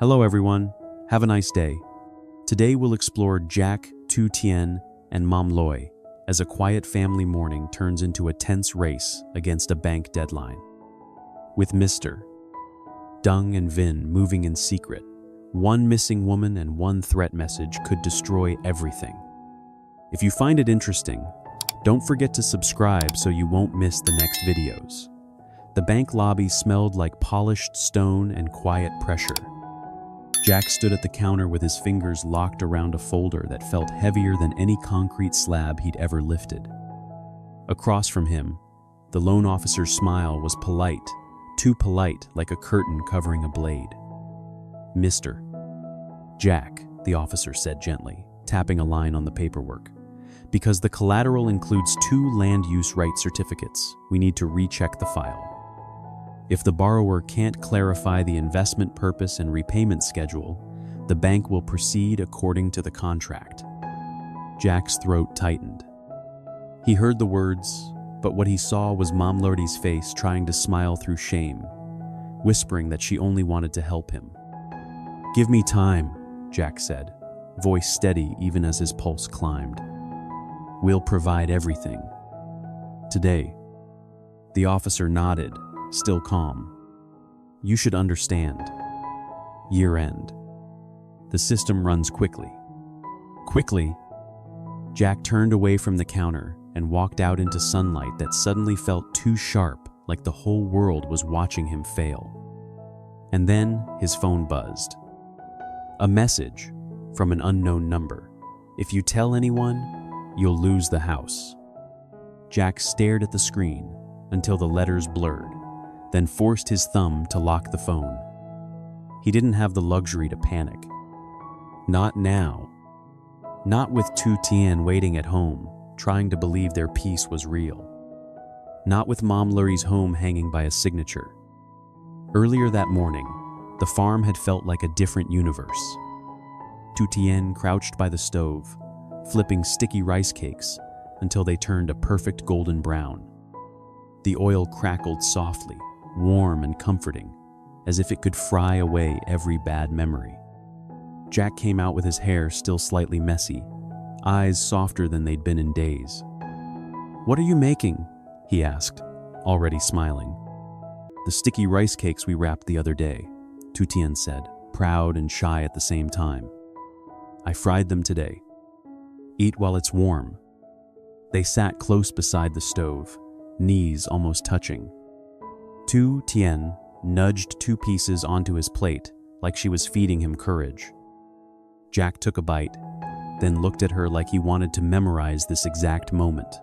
Hello everyone, have a nice day. Today we'll explore Jack, Tu Tien, and Mom Loy as a quiet family morning turns into a tense race against a bank deadline. With Mr. Dung and Vin moving in secret, one missing woman and one threat message could destroy everything. If you find it interesting, don't forget to subscribe so you won't miss the next videos. The bank lobby smelled like polished stone and quiet pressure. Jack stood at the counter with his fingers locked around a folder that felt heavier than any concrete slab he'd ever lifted. Across from him, the loan officer's smile was polite, too polite, like a curtain covering a blade. "Mr. Jack," the officer said gently, tapping a line on the paperwork. "Because the collateral includes 2 land use right certificates, we need to recheck the file. If the borrower can't clarify the investment purpose and repayment schedule, the bank will proceed according to the contract." Jack's throat tightened. He heard the words, but what he saw was Mom Lodi's face trying to smile through shame, whispering that she only wanted to help him. "Give me time," Jack said, voice steady even as his pulse climbed. "We'll provide everything. Today." The officer nodded, still calm. "You should understand. Year end. The system runs quickly." Quickly? Jack turned away from the counter and walked out into sunlight that suddenly felt too sharp, like the whole world was watching him fail. And then his phone buzzed. A message from an unknown number. "If you tell anyone, you'll lose the house." Jack stared at the screen until the letters blurred, then forced his thumb to lock the phone. He didn't have the luxury to panic. Not now. Not with Tu Tien waiting at home, trying to believe their peace was real. Not with Mom Luri's home hanging by a signature. Earlier that morning, the farm had felt like a different universe. Tu Tien crouched by the stove, flipping sticky rice cakes until they turned a perfect golden brown. The oil crackled softly, warm and comforting, as if it could fry away every bad memory. Jack came out with his hair still slightly messy, eyes softer than they'd been in days. "What are you making?" he asked, already smiling. "The sticky rice cakes we wrapped the other day," Tu Tien said, proud and shy at the same time. "I fried them today. Eat while it's warm." They sat close beside the stove, knees almost touching. Tu Tien nudged 2 pieces onto his plate like she was feeding him courage. Jack took a bite, then looked at her like he wanted to memorize this exact moment.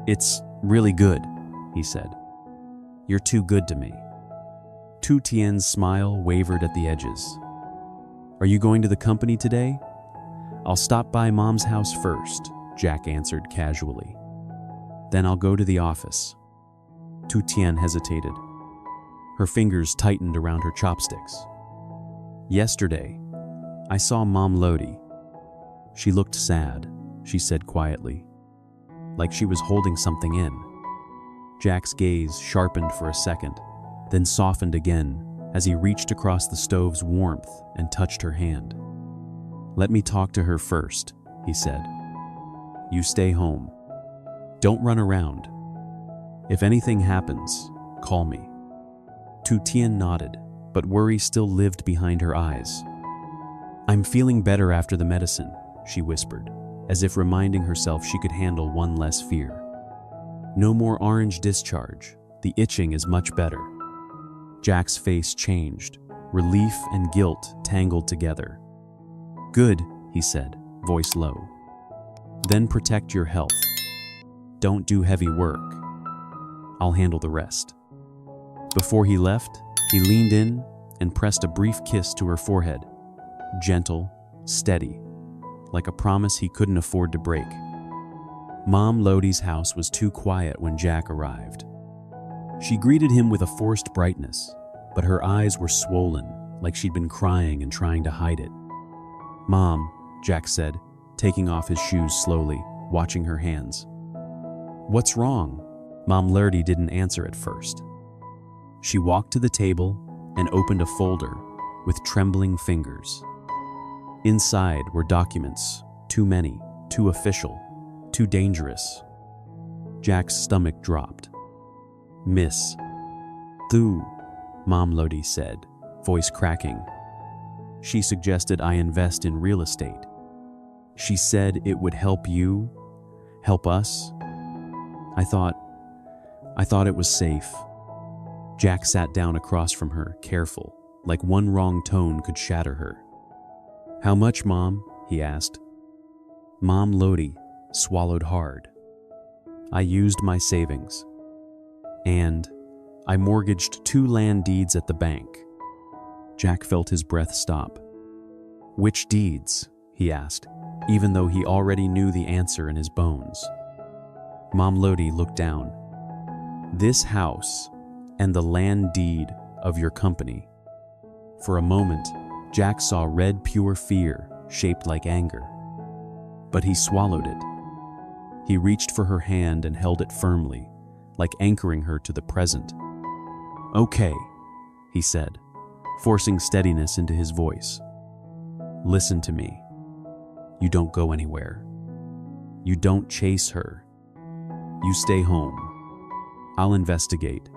"It's really good," he said. "You're too good to me." Tu Tien's smile wavered at the edges. "Are you going to the company today?" "I'll stop by Mom's house first," Jack answered casually. "Then I'll go to the office." Tu Tien hesitated. Her fingers tightened around her chopsticks. "Yesterday, I saw Mom Lodi. She looked sad," she said quietly, like she was holding something in. Jack's gaze sharpened for a second, then softened again as he reached across the stove's warmth and touched her hand. "Let me talk to her first," he said. "You stay home. Don't run around. If anything happens, call me." Tu Tien nodded, but worry still lived behind her eyes. "I'm feeling better after the medicine," she whispered, as if reminding herself she could handle one less fear. "No more orange discharge. The itching is much better." Jack's face changed, relief and guilt tangled together. "Good," he said, voice low. "Then protect your health. Don't do heavy work. I'll handle the rest." Before he left, he leaned in and pressed a brief kiss to her forehead, gentle, steady, like a promise he couldn't afford to break. Mom Lodi's house was too quiet when Jack arrived. She greeted him with a forced brightness, but her eyes were swollen, like she'd been crying and trying to hide it. "Mom," Jack said, taking off his shoes slowly, watching her hands. "What's wrong?" Mom Lodi didn't answer at first. She walked to the table and opened a folder, with trembling fingers. Inside were documents, too many, too official, too dangerous. Jack's stomach dropped. "Miss Thu," Mom Lodi said, voice cracking. "She suggested I invest in real estate. She said it would help you, help us. I thought it was safe." Jack sat down across from her, careful, like one wrong tone could shatter her. "How much, Mom?" he asked. Mom Lodi swallowed hard. "I used my savings. And I mortgaged 2 land deeds at the bank." Jack felt his breath stop. "Which deeds?" he asked, even though he already knew the answer in his bones. Mom Lodi looked down. "This house and the land deed of your company." For a moment, Jack saw red pure fear shaped like anger. But he swallowed it. He reached for her hand and held it firmly, like anchoring her to the present. "Okay," he said, forcing steadiness into his voice. "Listen to me. You don't go anywhere. You don't chase her. You stay home. I'll investigate."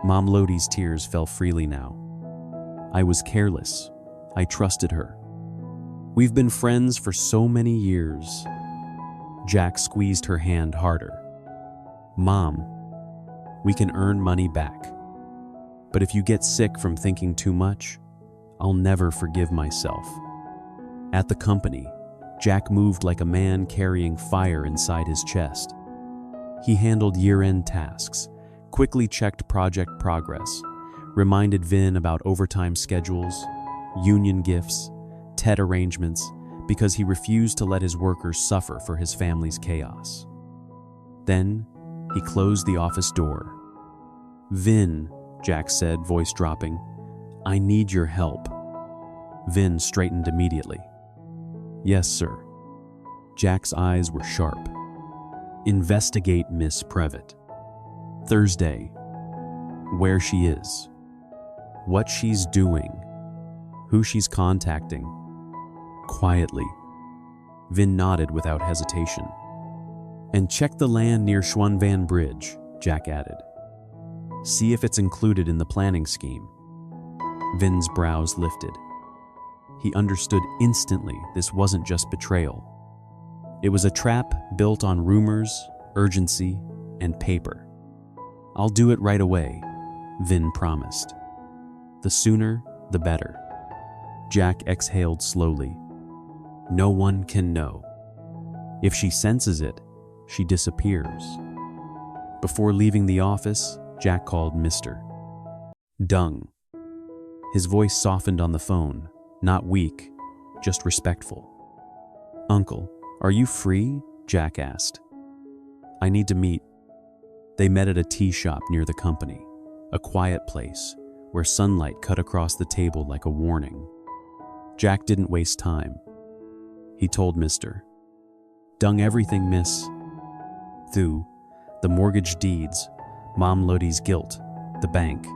Mom Lodi's tears fell freely now. "I was careless. I trusted her. We've been friends for so many years." Jack squeezed her hand harder. "Mom, we can earn money back. But if you get sick from thinking too much, I'll never forgive myself." At the company, Jack moved like a man carrying fire inside his chest. He handled year-end tasks, quickly checked project progress, reminded Vin about overtime schedules, union gifts, TED arrangements, because he refused to let his workers suffer for his family's chaos. Then, he closed the office door. "Vin," Jack said, voice dropping, "I need your help." Vin straightened immediately. "Yes, sir." Jack's eyes were sharp. "Investigate Miss Previtt. Thursday. Where she is. What she's doing. Who she's contacting. Quietly." Vin nodded without hesitation. "And check the land near Schwanvan Bridge," Jack added. "See if it's included in the planning scheme." Vin's brows lifted. He understood instantly this wasn't just betrayal. It was a trap built on rumors, urgency, and paper. "I'll do it right away," Vin promised. "The sooner, the better." Jack exhaled slowly. No one can know. If she senses it, she disappears. Before leaving the office, Jack called Mr. Dung. His voice softened on the phone, not weak, just respectful. "Uncle, are you free?" Jack asked. "I need to meet." They met at a tea shop near the company, a quiet place where sunlight cut across the table like a warning. Jack didn't waste time. He told Mr. Dung everything, Miss Thu, the mortgage deeds, Mom Lodi's guilt, the bank.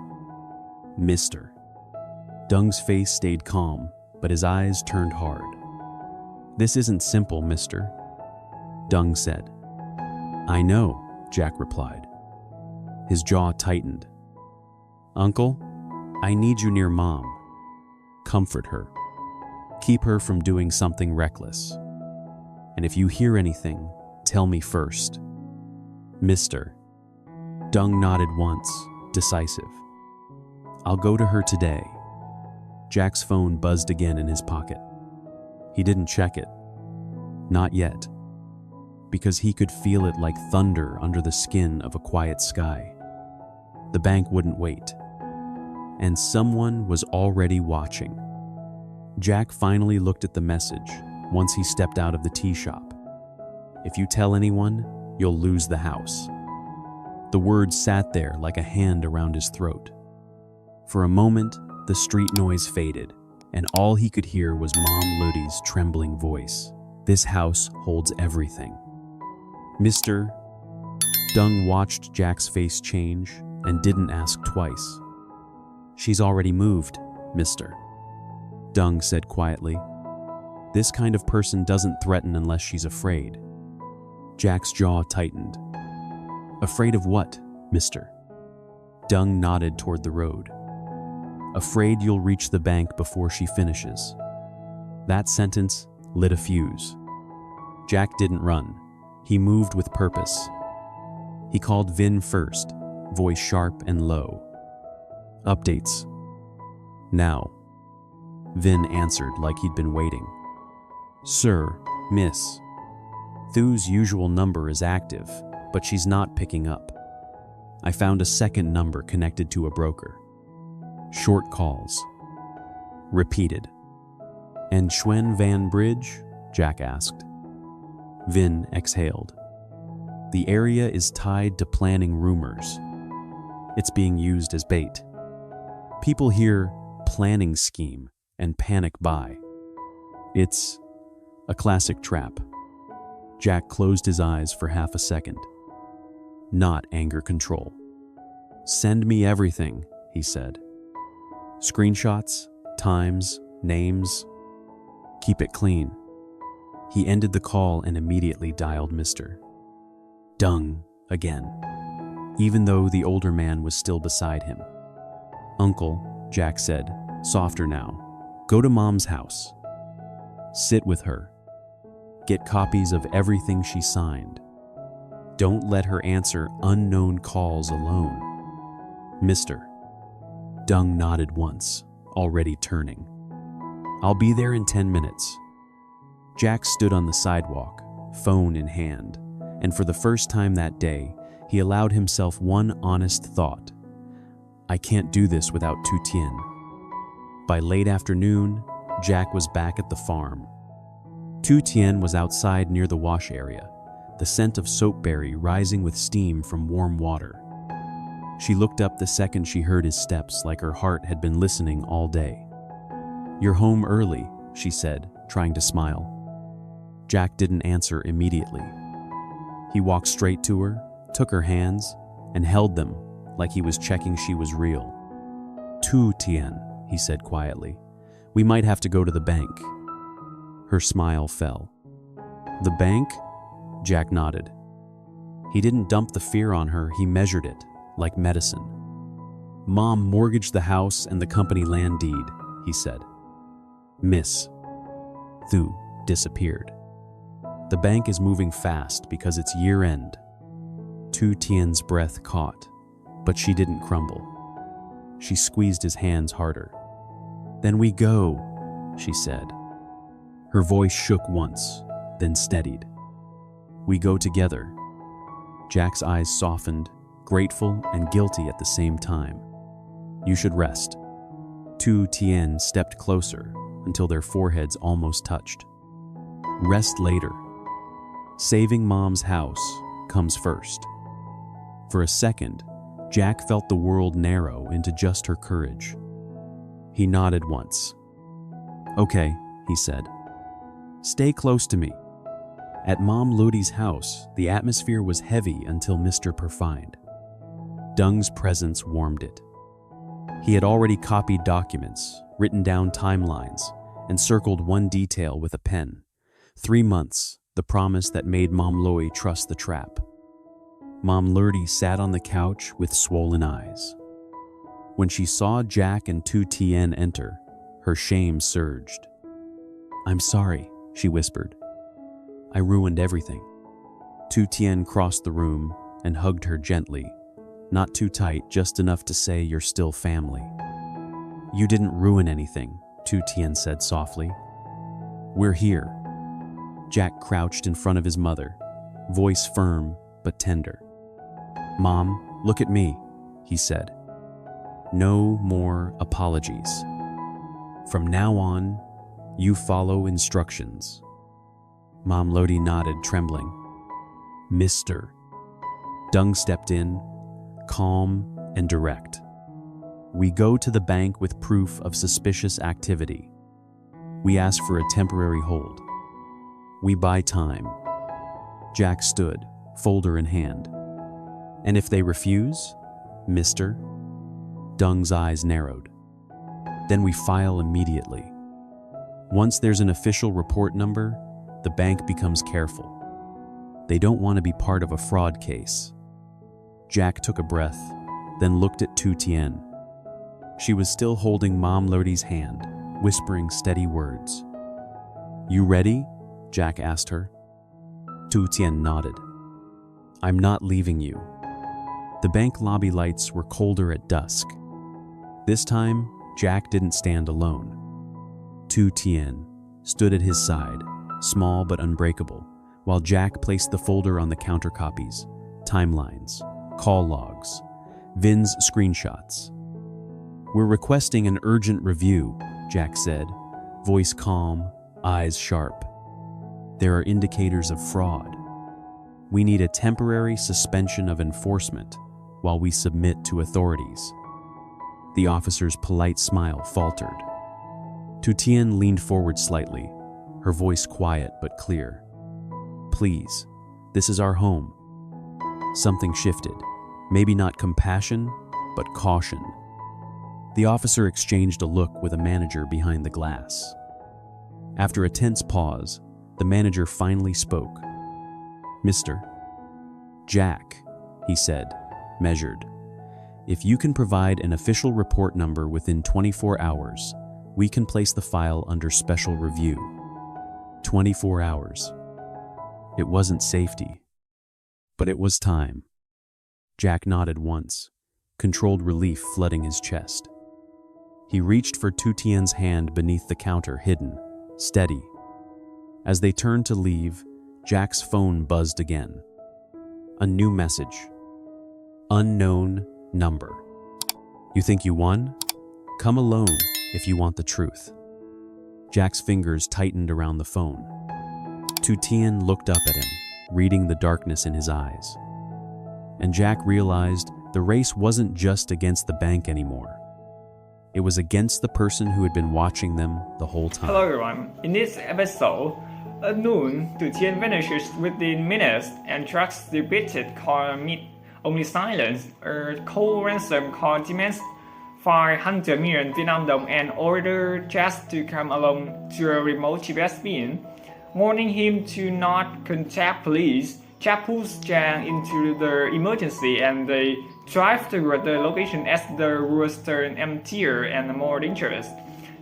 Mr. Dung's face stayed calm, but his eyes turned hard. "This isn't simple, Mr. Dung said. "I know," Jack replied. His jaw tightened. "Uncle, I need you near Mom. Comfort her. Keep her from doing something reckless. And if you hear anything, tell me first." Mr. Dung nodded once, decisive. "I'll go to her today." Jack's phone buzzed again in his pocket. He didn't check it. Not yet. Because he could feel it like thunder under the skin of a quiet sky. The bank wouldn't wait. And someone was already watching. Jack finally looked at the message once he stepped out of the tea shop. "If you tell anyone, you'll lose the house." The words sat there like a hand around his throat. For a moment, the street noise faded, and all he could hear was Mom Lodi's trembling voice. "This house holds everything." Mr. Dung watched Jack's face change and didn't ask twice. "She's already moved, Mr. Dung said quietly. This kind of person doesn't threaten unless she's afraid. Jack's jaw tightened. Afraid of what, mister? Dung nodded toward the road. Afraid you'll reach the bank before she finishes. That sentence lit a fuse. Jack didn't run. He moved with purpose. He called Vin first, voice sharp and low. Updates. Now. Vin answered like he'd been waiting. Sir, miss. Thu's usual number is active, but she's not picking up. I found a second number connected to a broker. Short calls. Repeated. And Schwen Van Bridge? Jack asked. Vin exhaled. The area is tied to planning rumors. It's being used as bait. People hear planning scheme and panic buy. It's a classic trap. Jack closed his eyes for half a second. Not anger control. Send me everything, he said. Screenshots, times, names. Keep it clean. He ended the call and immediately dialed Mr. Dung again, even though the older man was still beside him. Uncle, Jack said, softer now, go to Mom's house. Sit with her. Get copies of everything she signed. Don't let her answer unknown calls alone. Mr. Dung nodded once, already turning. I'll be there in 10 minutes. Jack stood on the sidewalk, phone in hand, and for the first time that day, he allowed himself one honest thought. I can't do this without Tutien. By late afternoon, Jack was back at the farm. Tutien was outside near the wash area, the scent of soapberry rising with steam from warm water. She looked up the second she heard his steps, like her heart had been listening all day. You're home early, she said, trying to smile. Jack didn't answer immediately. He walked straight to her, took her hands, and held them like he was checking she was real. Tutien, he said quietly. We might have to go to the bank. Her smile fell. The bank? Jack nodded. He didn't dump the fear on her, he measured it, like medicine. Mom mortgaged the house and the company land deed, he said. Miss. Thu disappeared. The bank is moving fast because it's year-end. Tutien's breath caught, but she didn't crumble. She squeezed his hands harder. Then we go, she said. Her voice shook once, then steadied. We go together. Jack's eyes softened, grateful and guilty at the same time. You should rest. Tuten stepped closer until their foreheads almost touched. Rest later. Saving Mom's house comes first. For a second, Jack felt the world narrow into just her courage. He nodded once. Okay, he said. Stay close to me. At Mom Lodi's house, the atmosphere was heavy until Mr. Perfined. Dung's presence warmed it. He had already copied documents, written down timelines, and circled one detail with a pen. 3 months, the promise that made Mom Loi trust the trap. Mom Lodi sat on the couch with swollen eyes. When she saw Jack and Tutien enter, her shame surged. I'm sorry, she whispered. I ruined everything. Tutien crossed the room and hugged her gently, not too tight, just enough to say you're still family. You didn't ruin anything, Tutien said softly. We're here. Jack crouched in front of his mother, voice firm but tender. Mom, look at me, he said. No more apologies. From now on, you follow instructions. Mom Lodi nodded, trembling. Mr. Dung stepped in, calm and direct. We go to the bank with proof of suspicious activity. We ask for a temporary hold. We buy time. Jack stood, folder in hand. And if they refuse, Mr. Dung's eyes narrowed. Then we file immediately. Once there's an official report number, the bank becomes careful. They don't want to be part of a fraud case. Jack took a breath, then looked at Tu Tien. She was still holding Mom Lodi's hand, whispering steady words. "You ready?" Jack asked her. Tu Tien nodded. "I'm not leaving you." The bank lobby lights were colder at dusk. This time, Jack didn't stand alone. Tu Tien stood at his side, small but unbreakable, while Jack placed the folder on the counter copies, timelines, call logs, Vin's screenshots. "We're requesting an urgent review," Jack said, voice calm, eyes sharp. "There are indicators of fraud. We need a temporary suspension of enforcement while we submit to authorities." The officer's polite smile faltered. Tu Tien leaned forward slightly, her voice quiet but clear. "Please, this is our home." Something shifted, maybe not compassion, but caution. The officer exchanged a look with a manager behind the glass. After a tense pause, the manager finally spoke. "Mr. Jack," he said, measured. "If you can provide an official report number within 24 hours, we can place the file under special review." 24 hours. It wasn't safety, but it was time. Jack nodded once, controlled relief flooding his chest. He reached for Tu Tien's hand beneath the counter, hidden, steady. As they turned to leave, Jack's phone buzzed again. A new message. "Unknown number. You think you won? Come alone if you want the truth." Jack's fingers tightened around the phone. Tu Tien looked up at him, reading the darkness in his eyes. And Jack realized the race wasn't just against the bank anymore. It was against the person who had been watching them the whole time. Hello everyone, in this episode, at noon, Tu Tien vanishes within minutes and Jack's repeated call meet only silence. A cold ransom call demands 500 million Vietnam dong and order Jack to come along to a remote Tibet bin. Warning him to not contact police, Jack pulls Jang into the emergency and they drive toward the location as the roads turn emptier and more dangerous.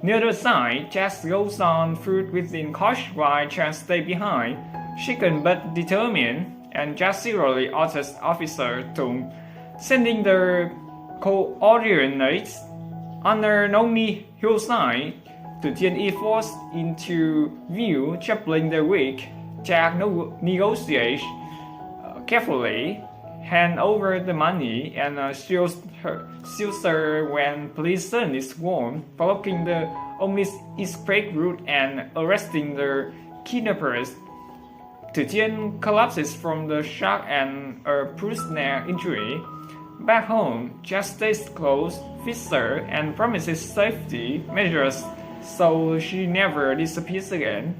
Near the side, Jack goes on foot within caution while Chang stays behind, shaken but determined, and Jack secretly orders Officer Dung, sending the coordinates on a lonely hillside. Tu Tien is forced into view, traveling the week. Jack negotiates carefully, hand over the money, and shields her when police sudden is sworn, blocking the only escape route and arresting the kidnappers. Tu Tien collapses from the shock and a bruised neck injury. Back home, Jack stays close, visits her, and promises safety measures so she never disappears again.